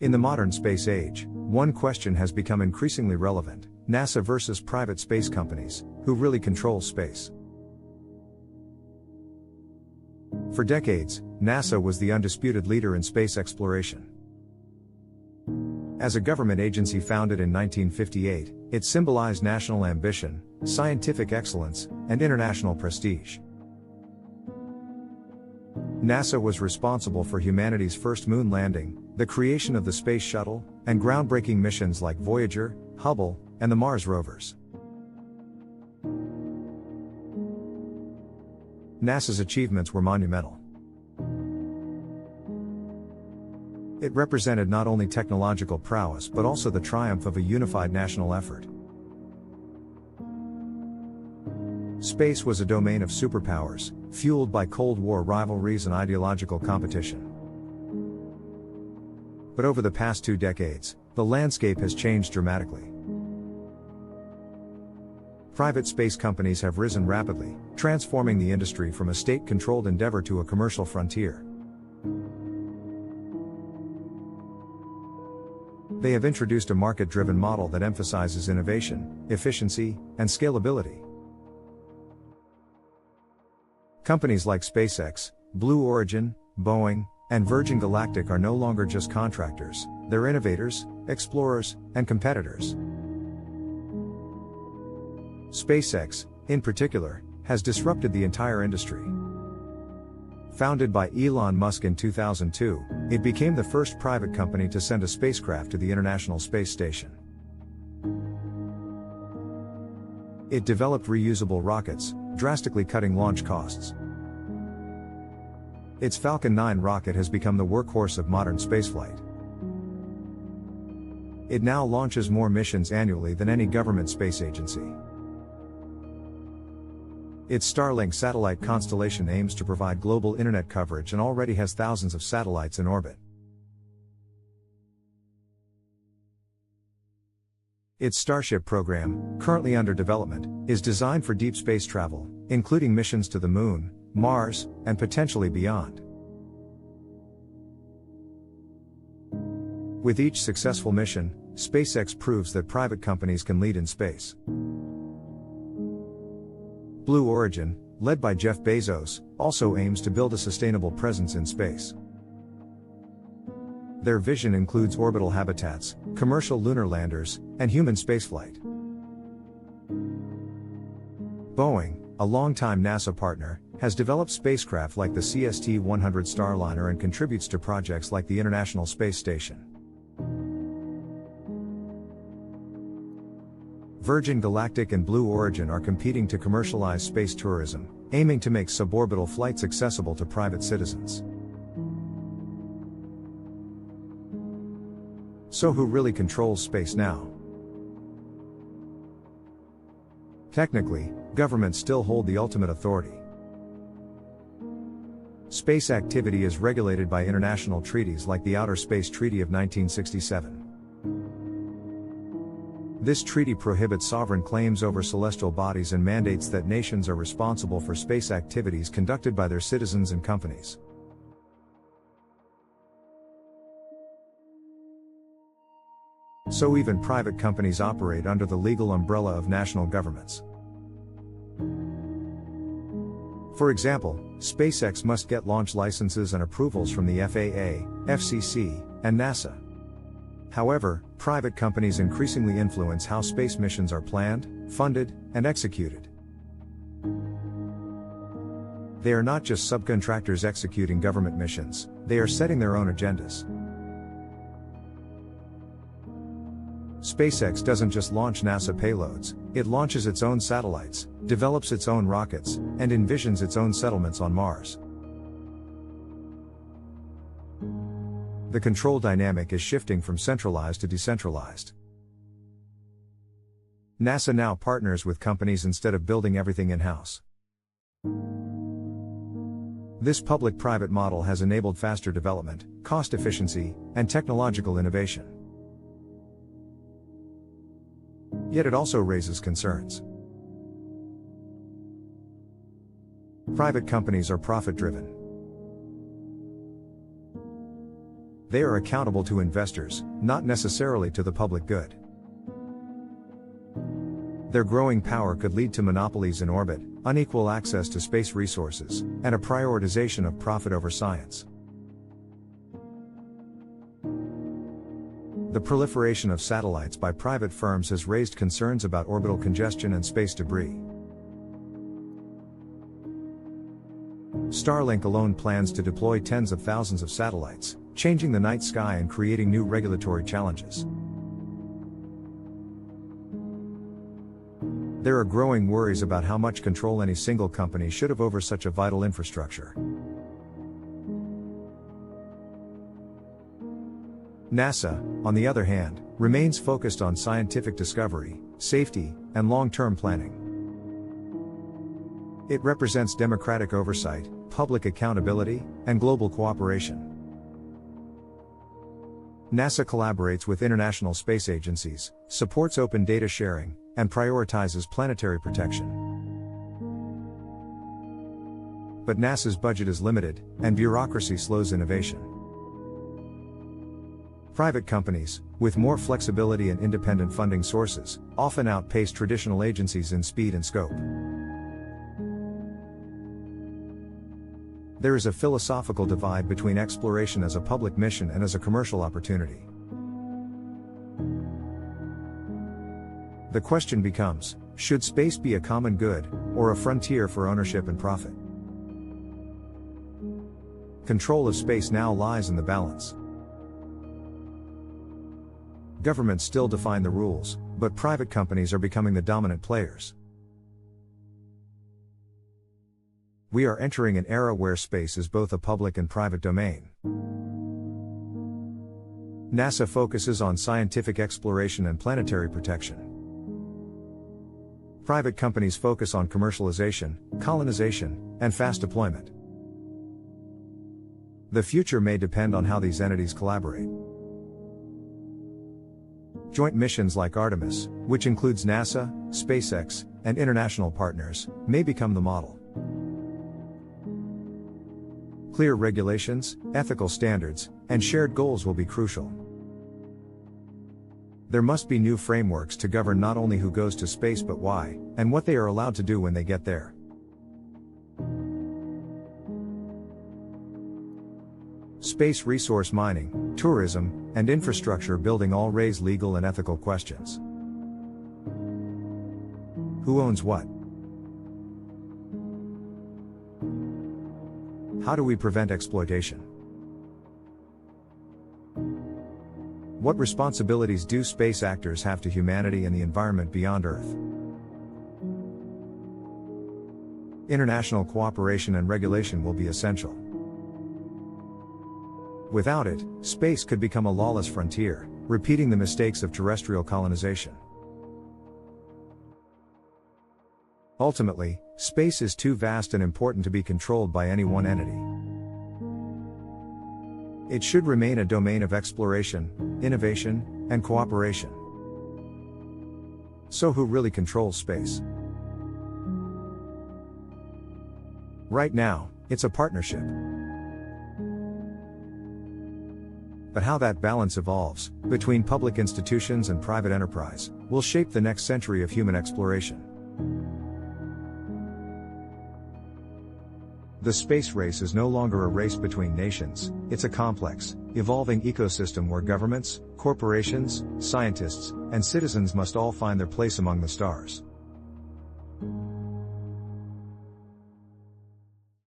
In the modern space age, one question has become increasingly relevant: NASA versus private space companies. Who really controls space? For decades, NASA was the undisputed leader in space exploration. As a government agency founded in 1958, it symbolized national ambition, scientific excellence, and international prestige. NASA was responsible for humanity's first moon landing, the creation of the Space Shuttle, and groundbreaking missions like Voyager, Hubble, and the Mars rovers. NASA's achievements were monumental. It represented not only technological prowess but also the triumph of a unified national effort. Space was a domain of superpowers, fueled by Cold War rivalries and ideological competition. But over the past 2 decades, the landscape has changed dramatically. Private space companies have risen rapidly, transforming the industry from a state-controlled endeavor to a commercial frontier. They have introduced a market-driven model that emphasizes innovation, efficiency, and scalability. Companies like SpaceX, Blue Origin, Boeing, and Virgin Galactic are no longer just contractors, they're innovators, explorers, and competitors. SpaceX, in particular, has disrupted the entire industry. Founded by Elon Musk in 2002, it became the first private company to send a spacecraft to the International Space Station. It developed reusable rockets, drastically cutting launch costs. Its Falcon 9 rocket has become the workhorse of modern spaceflight. It now launches more missions annually than any government space agency. Its Starlink satellite constellation aims to provide global internet coverage and already has thousands of satellites in orbit. Its Starship program, currently under development, is designed for deep space travel, including missions to the Moon, Mars, and potentially beyond. With each successful mission, SpaceX proves that private companies can lead in space. Blue Origin, led by Jeff Bezos, also aims to build a sustainable presence in space. Their vision includes orbital habitats, commercial lunar landers, and human spaceflight. Boeing, a longtime NASA partner, has developed spacecraft like the CST-100 Starliner and contributes to projects like the International Space Station. Virgin Galactic and Blue Origin are competing to commercialize space tourism, aiming to make suborbital flights accessible to private citizens. So who really controls space now? Technically, governments still hold the ultimate authority. Space activity is regulated by international treaties like the Outer Space Treaty of 1967. This treaty prohibits sovereign claims over celestial bodies and mandates that nations are responsible for space activities conducted by their citizens and companies. So even private companies operate under the legal umbrella of national governments. For example, SpaceX must get launch licenses and approvals from the FAA, FCC, and NASA. However, private companies increasingly influence how space missions are planned, funded, and executed. They are not just subcontractors executing government missions, they are setting their own agendas. SpaceX doesn't just launch NASA payloads, it launches its own satellites, develops its own rockets, and envisions its own settlements on Mars. The control dynamic is shifting from centralized to decentralized. NASA now partners with companies instead of building everything in-house. This public-private model has enabled faster development, cost efficiency, and technological innovation. Yet it also raises concerns. Private companies are profit-driven. They are accountable to investors, not necessarily to the public good. Their growing power could lead to monopolies in orbit, unequal access to space resources, and a prioritization of profit over science. The proliferation of satellites by private firms has raised concerns about orbital congestion and space debris. Starlink alone plans to deploy tens of thousands of satellites, changing the night sky and creating new regulatory challenges. There are growing worries about how much control any single company should have over such a vital infrastructure. NASA, on the other hand, remains focused on scientific discovery, safety, and long-term planning. It represents democratic oversight, public accountability, and global cooperation. NASA collaborates with international space agencies, supports open data sharing, and prioritizes planetary protection. But NASA's budget is limited, and bureaucracy slows innovation. Private companies, with more flexibility and independent funding sources, often outpace traditional agencies in speed and scope. There is a philosophical divide between exploration as a public mission and as a commercial opportunity. The question becomes, should space be a common good, or a frontier for ownership and profit? Control of space now lies in the balance. Governments still define the rules, but private companies are becoming the dominant players. We are entering an era where space is both a public and private domain. NASA focuses on scientific exploration and planetary protection. Private companies focus on commercialization, colonization, and fast deployment. The future may depend on how these entities collaborate. Joint missions like Artemis, which includes NASA, SpaceX, and international partners, may become the model. Clear regulations, ethical standards, and shared goals will be crucial. There must be new frameworks to govern not only who goes to space but why, and what they are allowed to do when they get there. Space resource mining, tourism, and infrastructure building all raise legal and ethical questions. Who owns what? How do we prevent exploitation? What responsibilities do space actors have to humanity and the environment beyond Earth? International cooperation and regulation will be essential. Without it, space could become a lawless frontier, repeating the mistakes of terrestrial colonization. Ultimately, space is too vast and important to be controlled by any one entity. It should remain a domain of exploration, innovation, and cooperation. So who really controls space? Right now, it's a partnership. But how that balance evolves, between public institutions and private enterprise, will shape the next century of human exploration. The space race is no longer a race between nations, it's a complex, evolving ecosystem where governments, corporations, scientists, and citizens must all find their place among the stars.